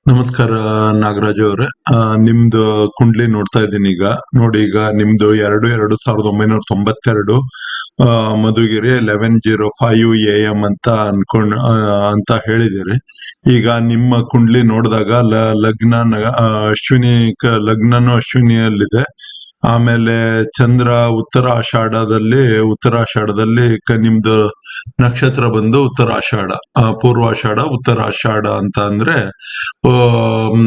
ನಮಸ್ಕಾರ ನಾಗರಾಜ್ ಅವ್ರೆ. ನಿಮ್ದು ಕುಂಡ್ಲಿ ನೋಡ್ತಾ ಇದ್ದೀನಿ ಈಗ. ನೋಡಿ, ಈಗ ನಿಮ್ದು 1992 ಮಧುಗಿರಿ 1105 AM ಅಂತ ಹೇಳಿದಿರಿ. ಈಗ ನಿಮ್ಮ ಕುಂಡ್ಲಿ ನೋಡಿದಾಗ ಲಗ್ನ ಅಶ್ವಿನಿ ಲಗ್ನನು ಅಶ್ವಿನಿಯಲ್ಲಿದೆ. ಆಮೇಲೆ ಚಂದ್ರ ಉತ್ತರಾಷಾಢದಲ್ಲಿ ನಿಮ್ದು ನಕ್ಷತ್ರ ಬಂದು ಉತ್ತರಾಷಾಢ, ಪೂರ್ವಾಷಾಢ ಉತ್ತರಾಷಾಢ ಅಂತ ಅಂದ್ರೆ ಆಮ್,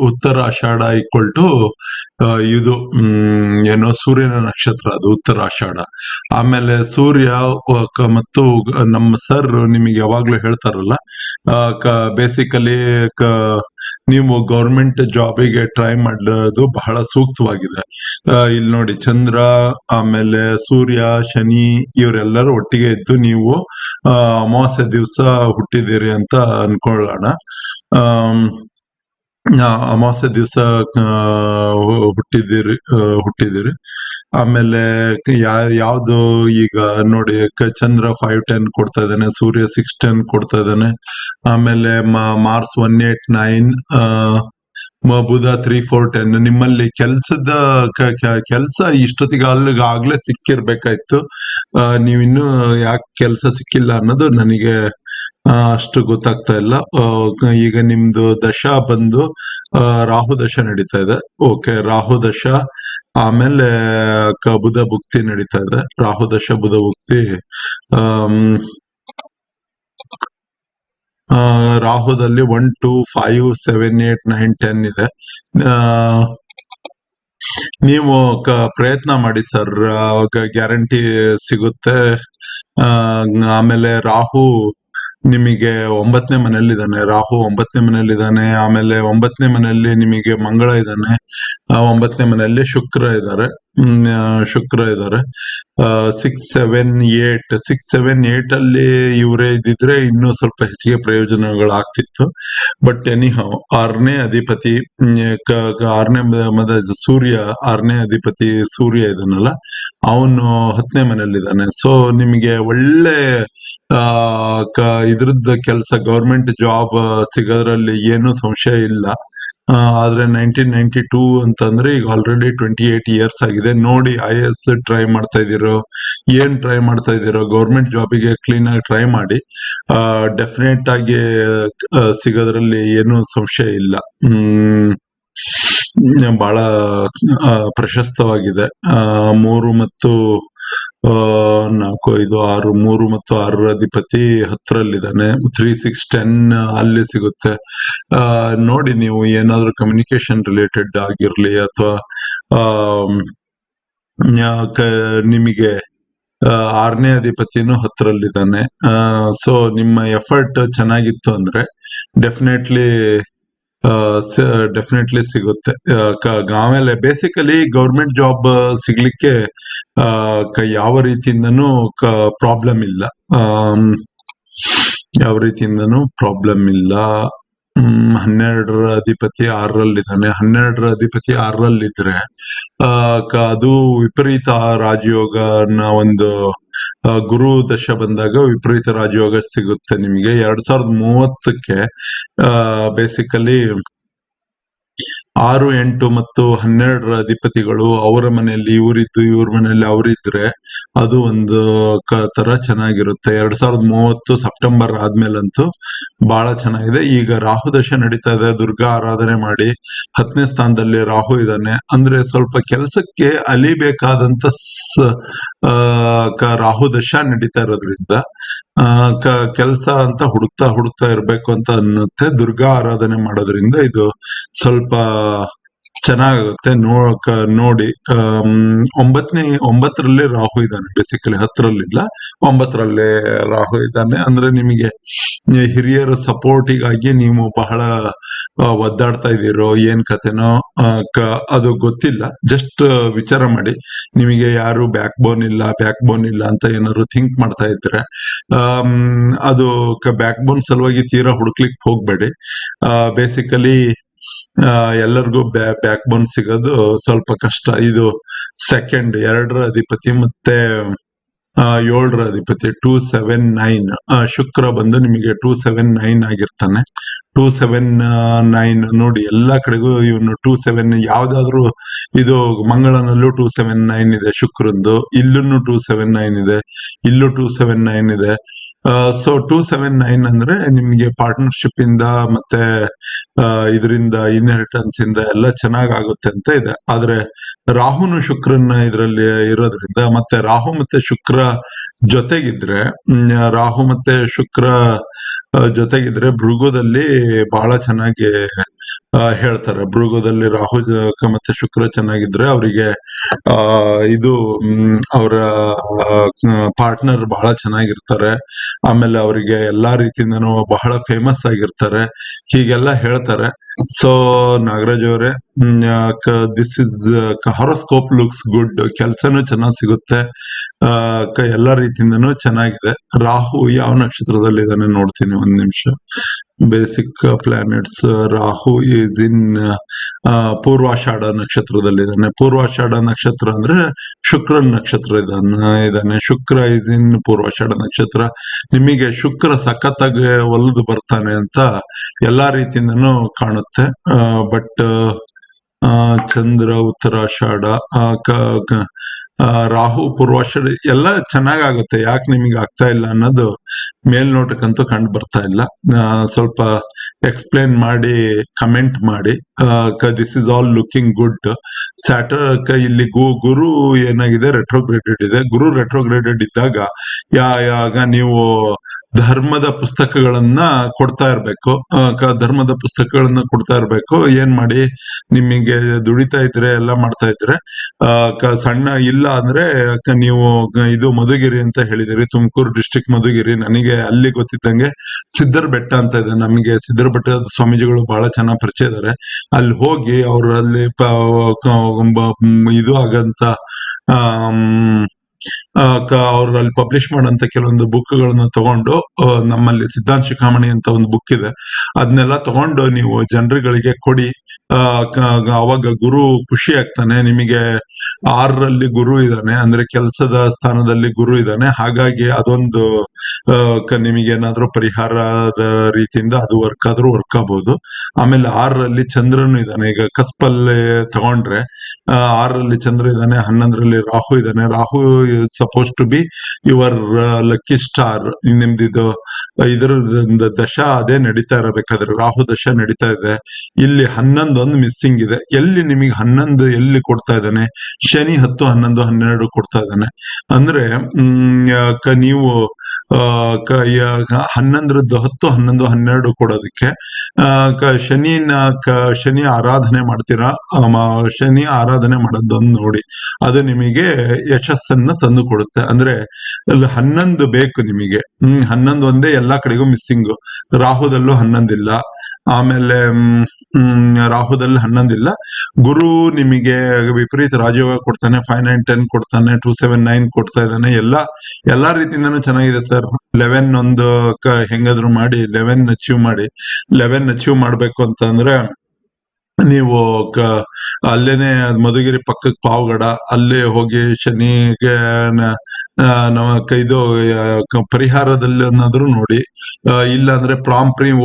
ಉತ್ತರಾಷಾಢ ಈಕ್ವಲ್ ಟು ಇದು ಏನೋ ಸೂರ್ಯನ ನಕ್ಷತ್ರ, ಅದು ಉತ್ತರಾಷಾಢ. ಆಮೇಲೆ ಸೂರ್ಯ ಮತ್ತು ನಮ್ಮ ಸರ್ ನಿಮಗೆ ಯಾವಾಗ್ಲೂ ಹೇಳ್ತಾರಲ್ಲ, ಬೇಸಿಕಲಿ ನೀವು ಗೌರ್ಮೆಂಟ್ ಜಾಬಿಗೆ ಟ್ರೈ ಮಾಡೋದು ಬಹಳ ಸೂಕ್ತವಾಗಿದೆ. ಇಲ್ಲಿ ನೋಡಿ, ಚಂದ್ರ ಆಮೇಲೆ ಸೂರ್ಯ ಶನಿ ಇವರೆಲ್ಲರೂ ಒಟ್ಟಿಗೆ ಇದ್ದು ನೀವು ಅಮಾವಾಸ್ಯೆ ದಿವಸ ಹುಟ್ಟಿದಿರಿ ಅಂತ ಅನ್ಕೊಳ್ಳೋಣ. ಆಮ್, ಅಮಾವಾಸ್ಯೆ ದಿವಸ ಹುಟ್ಟಿದಿರಿ. ಆಮೇಲೆ ಯಾವ್ದು ಈಗ ನೋಡಿ, ಚಂದ್ರ 510 ಕೊಡ್ತಾ ಇದ್ದಾನೆ, ಸೂರ್ಯ 610 ಕೊಡ್ತಾ ಇದ್ದಾನೆ. ಆಮೇಲೆ ಮಾರ್ಸ್ 189, ಬುಧ 3410. ನಿಮ್ಮಲ್ಲಿ ಕೆಲಸ ಇಷ್ಟೊತ್ತಿಗೆ ಆಗ್ಲೇ ಸಿಕ್ಕಿರ್ಬೇಕಾಯ್ತು. ನೀವಿನ್ನೂ ಯಾಕೆ ಕೆಲಸ ಸಿಕ್ಕಿಲ್ಲ ಅನ್ನೋದು ನನಗೆ ಅಷ್ಟು ಗೊತ್ತಾಗ್ತಾ ಇಲ್ಲ. ಈಗ ನಿಮ್ದು ದಶಾ ಬಂದು ರಾಹು ದಶಾ ನಡೀತಾ ಇದೆ. ಓಕೆ, ರಾಹು ದಶಾ ಆಮೇಲೆ ಬುಧ ಭುಕ್ತಿ ನಡೀತಾ ಇದೆ. ರಾಹು ದಶಾ ಬುಧ ಭುಕ್ತಿ. ರಾಹುದಲ್ಲಿ 1 2 5 7 8 9 10 ಇದೆ. ನೀವು ಪ್ರಯತ್ನ ಮಾಡಿ ಸರ್, ಗ್ಯಾರಂಟಿ ಸಿಗುತ್ತೆ. ಆಮೇಲೆ ರಾಹು ನಿಮಗೆ 9ನೇ ಮನೆಯಲ್ಲಿದ್ದಾನೆ. ರಾಹು 9ನೇ ಮನೆಯಲ್ಲಿದ್ದಾನೆ. ಆಮೇಲೆ 9ನೇ ಮನೆಯಲ್ಲಿ ನಿಮಗೆ ಮಂಗಳ ಇದ್ದಾನೆ. 9ನೇ ಮನೆಯಲ್ಲಿ ಶುಕ್ರ ಇದ್ದಾರೆ. 6 7 8 ಅಲ್ಲಿ ಇವರೇ ಇದ್ದಿದ್ರೆ ಇನ್ನೂ ಸ್ವಲ್ಪ ಹೆಚ್ಚಿಗೆ ಪ್ರಯೋಜನಗಳಾಗ್ತಿತ್ತು. ಬಟ್ ಎನಿಹೌ, 6ನೇ ಅಧಿಪತಿ ಆರನೇ ಅಧಿಪತಿ ಸೂರ್ಯ ಇದಾನಲ್ಲ, ಅವನು 10ನೇ ಮನೆಯಲ್ಲಿದ್ದಾನೆ. ಸೊ ನಿಮಗೆ ಒಳ್ಳೆ ಇದ್ರದ್ದು ಕೆಲಸ, ಗೌರ್ಮೆಂಟ್ ಜಾಬ್ ಸಿಗೋದ್ರಲ್ಲಿ ಏನು ಸಂಶಯ ಇಲ್ಲ. ಆದ್ರೆ 1992 ಅಂತಂದ್ರೆ ಈಗ ಆಲ್ರೆಡಿ 28 ಇಯರ್ಸ್ ಆಗಿದೆ. ನೋಡಿ, IAS ಟ್ರೈ ಮಾಡ್ತಾ ಇದ್ದೀರೋ, ಏನ್ ಟ್ರೈ ಮಾಡ್ತಾ ಇದ್ದೀರೋ, ಗೌರ್ಮೆಂಟ್ ಜಾಬಿಗೆ ಕ್ಲೀನ್ ಆಗಿ ಟ್ರೈ ಮಾಡಿ. ಡೆಫಿನೆಟ್ ಆಗಿ ಸಿಗೋದ್ರಲ್ಲಿ ಏನು ಸಂಶಯ ಇಲ್ಲ. ಬಹಳ ಪ್ರಶಸ್ತವಾಗಿದೆ. 3 ಮತ್ತು 4 5 6 3 ಮತ್ತು 6 ಅಧಿಪತಿ 10ರಲ್ಲಿದ್ದಾನೆ. 3 6 10 ಅಲ್ಲಿ ಸಿಗುತ್ತೆ. ನೋಡಿ, ನೀವು ಏನಾದ್ರೂ ಕಮ್ಯುನಿಕೇಶನ್ ರಿಲೇಟೆಡ್ ಆಗಿರ್ಲಿ ಅಥವಾ ನಿಮಗೆ 6ನೇ ಅಧಿಪತಿನೂ 10ರಲ್ಲಿದ್ದಾನೆ. ಸೊ ನಿಮ್ಮ ಎಫರ್ಟ್ ಚೆನ್ನಾಗಿತ್ತು ಅಂದ್ರೆ ಡೆಫಿನೆಟ್ಲಿ ಸಿಗುತ್ತೆ. ಆಮೇಲೆ ಬೇಸಿಕಲಿ ಗೌರ್ಮೆಂಟ್ ಜಾಬ್ ಸಿಗ್ಲಿಕ್ಕೆ ಯಾವ ರೀತಿಯಿಂದನೂ ಪ್ರಾಬ್ಲಮ್ ಇಲ್ಲ. ಯಾವ ರೀತಿಯಿಂದನೂ ಪ್ರಾಬ್ಲಮ್ ಇಲ್ಲ. 12ರ ಅಧಿಪತಿ 6ರಲ್ಲಿದ್ದಾನೆ. 12ರ ಅಧಿಪತಿ 6ರಲ್ಲಿದ್ರೆ ಅದು ವಿಪರೀತ ರಾಜಯೋಗನ ಒಂದು ಗುರು ದಶ ಬಂದಾಗ ವಿಪರೀತ ರಾಜಯೋಗ ಸಿಗುತ್ತೆ ನಿಮಗೆ 2030ಕ್ಕೆ. ಬೇಸಿಕಲಿ 6 8 ಮತ್ತು 12ರ ಅಧಿಪತಿಗಳು ಅವರ ಮನೆಯಲ್ಲಿ ಇವರಿದ್ದು ಇವ್ರ ಮನೆಯಲ್ಲಿ ಅವರಿದ್ರೆ ಅದು ಒಂದು ತರ ಚೆನ್ನಾಗಿರುತ್ತೆ. 2030 ಸೆಪ್ಟೆಂಬರ್ ಆದ್ಮೇಲಂತೂ ಬಹಳ ಚೆನ್ನಾಗಿದೆ. ಈಗ ರಾಹು ದಶೆ ನಡೀತಾ ಇದೆ, ದುರ್ಗಾ ಆರಾಧನೆ ಮಾಡಿ. 10ನೇ ಸ್ಥಾನದಲ್ಲಿ ರಾಹು ಇದ್ದಾನೆ ಅಂದ್ರೆ ಸ್ವಲ್ಪ ಕೆಲಸಕ್ಕೆ ಅಲಿಬೇಕಾದಂತ ರಾಹು ದಶಾ ನಡೀತಾ ಇರೋದ್ರಿಂದ ಕೆಲಸ ಅಂತ ಹುಡುಕ್ತಾ ಇರ್ಬೇಕು ಅಂತ ಅನ್ನತ್ತೆ. ದುರ್ಗಾ ಆರಾಧನೆ ಮಾಡೋದ್ರಿಂದ ಇದು ಸ್ವಲ್ಪ ಚೆನ್ನಾಗುತ್ತೆ. ನೋಡಿ, 9ರಲ್ಲಿ ರಾಹು ಇದ್ದಾನೆ. ಬೇಸಿಕಲಿ 10ರಲ್ಲಿಲ್ಲ, 9ರಲ್ಲಿ ರಾಹು ಇದ್ದಾನೆ. ಅಂದ್ರೆ ನಿಮಗೆ ಹಿರಿಯರ ಸಪೋರ್ಟಿಗಾಗಿ ನೀವು ಬಹಳ ಒದ್ದಾಡ್ತಾ ಇದ್ದೀರೋ ಏನ್ ಕಥೆನೋ ಅದು ಗೊತ್ತಿಲ್ಲ. ಜಸ್ಟ್ ವಿಚಾರ ಮಾಡಿ, ನಿಮಗೆ ಯಾರು ಬ್ಯಾಕ್ ಬೋನ್ ಇಲ್ಲ ಅಂತ ಏನಾದ್ರು ಥಿಂಕ್ ಮಾಡ್ತಾ ಇದ್ರೆ ಅದು ಬ್ಯಾಕ್ ಬೋನ್ ಸಲುವಾಗಿ ತೀರಾ ಹುಡುಕ್ಲಿಕ್ಕೆ ಹೋಗ್ಬೇಡಿ. ಬೇಸಿಕಲಿ ಎಲ್ಲರಿಗೂ ಬ್ಯಾಕ್ ಬೋನ್ ಸಿಗೋದು ಸ್ವಲ್ಪ ಕಷ್ಟ. ಇದು 2ರ ಅಧಿಪತಿ ಮತ್ತೆ 7ರ ಅಧಿಪತಿ 2 7 9 ಶುಕ್ರ ಬಂದು ನಿಮಗೆ 2 7 9 ಆಗಿರ್ತಾನೆ. 279 ನೋಡಿ, ಎಲ್ಲಾ ಕಡೆಗೂ ಇವನು 27 ಯಾವ್ದಾದ್ರು ಇದು ಮಂಗಳನಲ್ಲೂ 279 ಇದೆ ಶುಕ್ರಂದು, ಇಲ್ಲೂ 279 ಇದೆ, ಇಲ್ಲೂ 279 ಇದೆ. ಸೊ 279 ಅಂದ್ರೆ ನಿಮ್ಗೆ ಪಾರ್ಟ್ನರ್ಶಿಪ್ ಇಂದ ಮತ್ತೆ ಇದರಿಂದ ಇನ್ಹೆರಿಟನ್ಸ್ ಇಂದ ಎಲ್ಲ ಚೆನ್ನಾಗ್ ಆಗುತ್ತೆ ಅಂತ ಇದೆ. ಆದ್ರೆ ರಾಹುನು ಶುಕ್ರನ್ನ ಇದರಲ್ಲಿ ಇರೋದ್ರಿಂದ, ಮತ್ತೆ ರಾಹು ಮತ್ತೆ ಶುಕ್ರ ಜೊತೆಗಿದ್ರೆ, ರಾಹು ಮತ್ತೆ ಶುಕ್ರ ಜೊತೆಗಿದ್ರೆ ಭೃಗುದಲ್ಲಿ ಬಹಳ ಚೆನ್ನಾಗಿ ಹೇಳ್ತಾರೆ. ಭೃಗುದಲ್ಲಿ ರಾಹು ಮತ್ತೆ ಶುಕ್ರ ಚೆನ್ನಾಗಿದ್ರೆ ಅವರಿಗೆ ಇದು ಅವರ ಪಾರ್ಟ್ನರ್ ಬಹಳ ಚೆನ್ನಾಗಿರ್ತಾರೆ, ಆಮೇಲೆ ಅವರಿಗೆ ಎಲ್ಲಾ ರೀತಿಯಿಂದನೂ ಬಹಳ ಫೇಮಸ್ ಆಗಿರ್ತಾರೆ, ಹೀಗೆಲ್ಲ ಹೇಳ್ತಾರೆ. ಸೊ ನಾಗರಾಜ್ ಅವರೇ, this is horoscope looks good, ಕೆಲ್ಸನೂ ಚೆನ್ನಾಗ್ ಸಿಗುತ್ತೆ, ಎಲ್ಲಾ ರೀತಿಯಿಂದನೂ ಚೆನ್ನಾಗಿದೆ. ರಾಹು ಯಾವ ನಕ್ಷತ್ರದಲ್ಲಿ ಇದಾನೆ ನೋಡ್ತೀನಿ ಒಂದ್ ನಿಮಿಷ. Basic planets, Rahu is in Purvashadha ನಕ್ಷತ್ರದಲ್ಲಿದ್ದಾನೆ. ಪೂರ್ವಾಷಾಢ ನಕ್ಷತ್ರ ಅಂದ್ರೆ ಶುಕ್ರನ್ ನಕ್ಷತ್ರ ಇದಾನೆ. ಶುಕ್ರ ಈಸ್ ಇನ್ ಪೂರ್ವಾಷಾಢ ನಕ್ಷತ್ರ. ನಿಮಗೆ ಶುಕ್ರ ಸಖತ್ತಾಗಿ ಒಲ್ದು ಬರ್ತಾನೆ ಅಂತ ಎಲ್ಲಾ ರೀತಿಯಿಂದನೂ ಕಾಣುತ್ತೆ. ಬಟ್ ಚಂದ್ರ ಉತ್ತರಾಷಾಢ, ರಾಹು ಪೂರ್ವಾಷಾಢ ಎಲ್ಲ ಚೆನ್ನಾಗಾಗುತ್ತೆ. ಯಾಕೆ ನಿಮಗೆ ಆಗ್ತಾ ಇಲ್ಲ ಅನ್ನೋದು ಮೇಲ್ನೋಟಕ್ಕಂತೂ ಕಂಡು ಬರ್ತಾ ಇಲ್ಲ. ಸ್ವಲ್ಪ ಎಕ್ಸ್ಪ್ಲೇನ್ ಮಾಡಿ ಕಮೆಂಟ್ ಮಾಡಿ. This is all looking good. ಇಲ್ಲಿ ಗುರು ಏನಾಗಿದೆ, ರೆಟ್ರೋಗ್ರೇಡೆಡ್ ಇದೆ. ಗುರು ರೆಟ್ರೋಗ್ರೇಡೆಡ್ ಇದ್ದಾಗ ಯಾಗ ನೀವು ಧರ್ಮದ ಪುಸ್ತಕಗಳನ್ನ ಕೊಡ್ತಾ ಇರ್ಬೇಕು. ಧರ್ಮದ ಪುಸ್ತಕಗಳನ್ನ ಕೊಡ್ತಾ ಇರ್ಬೇಕು. ಏನ್ ಮಾಡಿ, ನಿಮಗೆ ದುಡಿತಾ ಇದ್ರೆ ಎಲ್ಲ ಮಾಡ್ತಾ ಇದ್ರೆ ಸಣ್ಣ ಇಲ್ಲ ಅಂದ್ರೆ ನೀವು ಇದು ಮಧುಗಿರಿ ಅಂತ ಹೇಳಿದಿರಿ, ತುಮಕೂರು ಡಿಸ್ಟ್ರಿಕ್ಟ್ ಮಧುಗಿರಿ. ನನಗೆ ಅಲ್ಲಿ ಗೊತ್ತಿದ್ದಂಗೆ ಸಿದ್ದರ್ ಬೆಟ್ಟ ಅಂತ ಇದೆ. ನಮಗೆ ಸಿದ್ದರ್ ಬೆಟ್ಟದ ಸ್ವಾಮೀಜಿಗಳು ಬಹಳ ಚೆನ್ನಾಗಿ ಪರಿಚಯ ಇದಾರೆ. ಅಲ್ಲಿ ಹೋಗಿ ಅವ್ರು ಅಲ್ಲಿ ಇದು ಆಗಂತ ಅವ್ರಲ್ಲಿ ಪಬ್ಲಿಷ್ ಮಾಡಂತ ಕೆಲವೊಂದು ಬುಕ್ಗಳನ್ನ ತಗೊಂಡು, ನಮ್ಮಲ್ಲಿ ಸಿದ್ಧಾಂತ ಶಿಖಾಮಣಿ ಅಂತ ಒಂದು ಬುಕ್ ಇದೆ, ಅದನ್ನೆಲ್ಲ ತಗೊಂಡು ನೀವು ಜನರುಗಳಿಗೆ ಕೊಡಿ. ಅವಾಗ ಗುರು ಖುಷಿ ಆಗ್ತಾನೆ. ನಿಮಗೆ 6ರಲ್ಲಿ ಗುರು ಇದ್ದಾನೆ, ಅಂದ್ರೆ ಕೆಲಸದ ಸ್ಥಾನದಲ್ಲಿ ಗುರು ಇದ್ದಾನೆ. ಹಾಗಾಗಿ ಅದೊಂದು ನಿಮಗೆ ಏನಾದ್ರೂ ಪರಿಹಾರದ ರೀತಿಯಿಂದ ಅದು ವರ್ಕ್ ಆಗ್ಬಹುದು. ಆಮೇಲೆ 6ರಲ್ಲಿ ಚಂದ್ರನು ಇದ್ದಾನೆ. ಈಗ ಕಸ್ಪಲ್ಲಿ ತಗೊಂಡ್ರೆ 6ರಲ್ಲಿ ಚಂದ್ರ ಇದ್ದಾನೆ, 11ರಲ್ಲಿ ರಾಹು ಇದ್ದಾನೆ. Rahu suppose to be your lucky star. ನಿಮ್ದಿದು ಇದರ ದಶ ಅದೇ ನಡೀತಾ ಇರಬೇಕಾದ್ರೆ, ರಾಹು ದಶ ನಡೀತಾ ಇದೆ. ಇಲ್ಲಿ 11 ಮಿಸ್ಸಿಂಗ್ ಇದೆ. ಎಲ್ಲಿ ನಿಮಗೆ 11 ಎಲ್ಲಿ ಕೊಡ್ತಾ ಇದ್ದಾನೆ? ಶನಿ 10, 11, 12 ಕೊಡ್ತಾ ಇದ್ದಾನೆ. ಅಂದ್ರೆ ನೀವು 11ರದ್ದು 10, 11, 12 ಕೊಡೋದಕ್ಕೆ ಶನಿ ಆರಾಧನೆ ಮಾಡ್ತೀರಾ. ಶನಿ ಆರಾಧನೆ ಮಾಡೋದೊಂದು ನೋಡಿ, ಅದು ನಿಮಗೆ ಯಶಸ್ಸನ್ನ ತಂದು ಕೊಡುತ್ತೆ. ಅಂದ್ರೆ 11 ಬೇಕು ನಿಮಗೆ. 11 ಒಂದೇ ಎಲ್ಲಾ ಕಡೆಗೂ ಮಿಸ್ಸಿಂಗ್. ರಾಹುದಲ್ಲೂ 11 ಇಲ್ಲ. ಆಮೇಲೆ ರಾಹುದಲ್ಲಿ 11 ಇಲ್ಲ. ಗುರು ನಿಮಗೆ ವಿಪರೀತ ರಾಜಯೋಗ ಕೊಡ್ತಾನೆ, 5, 9, 10 ಕೊಡ್ತಾನೆ, 279 ಕೊಡ್ತಾ ಇದ್ದಾನೆ. ಎಲ್ಲಾ ರೀತಿಯಿಂದನೂ ಚೆನ್ನಾಗಿದೆ ಸರ್. 11 ಒಂದು ಹೆಂಗಾದ್ರು ಮಾಡಿ 11 ಅಚೀವ್ ಮಾಡಿ. 11 ಅಚೀವ್ ಮಾಡ್ಬೇಕು ಅಂತ ಅಂದ್ರೆ ನೀವು ಅಲ್ಲೇನೆ ಮಧುಗಿರಿ ಪಕ್ಕಕ್ಕೆ ಪಾವಗಡ, ಅಲ್ಲೇ ಹೋಗಿ ಶನಿಗೆ ಇದು ಪರಿಹಾರದಲ್ಲಿ ಅನ್ನೋದ್ರು ನೋಡಿ. ಇಲ್ಲ ಅಂದ್ರೆ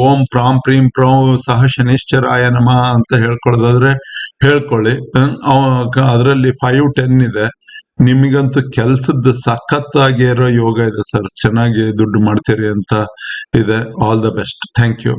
ಓಂ ಪ್ರಾಂ ಪ್ರೀಂ ಪ್ರೌ ಸಹ ಶನಿಶ್ಚರಾಯ ನಮಃ ಅಂತ ಹೇಳ್ಕೊಳ್ಳೋದಾದ್ರೆ ಹೇಳ್ಕೊಳ್ಳಿ. ಅದರಲ್ಲಿ 5, 10 ಇದೆ. ನಿಮಗಂತೂ ಕೆಲ್ಸದ ಸಖತ್ತಾಗಿ ಇರೋ ಯೋಗ ಇದೆ ಸರ್. ಚೆನ್ನಾಗಿ ದುಡ್ಡು ಮಾಡ್ತೀರಿ ಅಂತ ಇದೆ. All the best. Thank you.